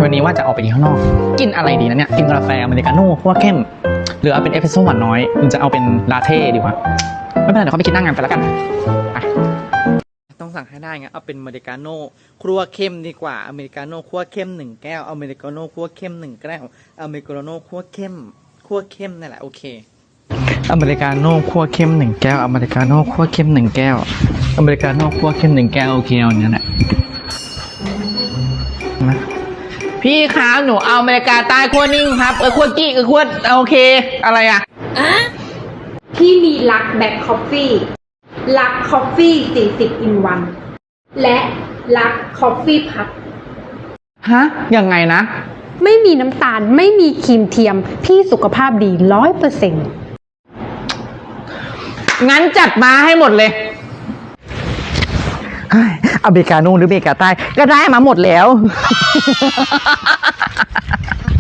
วันนี้ว่าจะออกไปกินข้างนอก กินอะไรดีนะเนี่ย กินกาแฟอเมริกาโน่คั่วเข้มหรือเอาเป็นเอสเปรสโซ่หวานน้อยหรือจะเอาเป็นลาเต้ดีกว่าไม่เป็นไรเดี๋ยวเขาไปกินหน้างานไปแล้วกันต้องสั่งให้ได้ไงเอาเป็นอเมริกาโน่คั่วเข้มดีกว่าอเมริกาโน่คั่วเข้ม1 แก้วอเมริกาโน่คั่วเข้ม1 แก้วอเมริกาโน่คั่วเข้มนั่นแหละโอเคอเมริกาโน่คั่วเข้ม1 แก้วอเมริกาโน่คั่วเข้ม1 แก้วอเมริกาโน่คั่วเข้ม1 แก้วโอเคเอาอย่างนี้แหละนะพี่ครับหนูเอาอเมริกาใต้คั่วนิ่งครับคั่วกี้คั่วโอเคอะไรอ่ะพี่มีลักแบ็คคอฟฟี่ลักคอฟฟี่40 in 1และลักคอฟฟี่พับฮะยังไงนะไม่มีน้ำตาลไม่มีครีมเทียมพี่สุขภาพดี 100%งั้นจัดมาให้หมดเลยอเมริกาโน่หรืออเมริกาใต้ก็ได้มาหมดแล้ว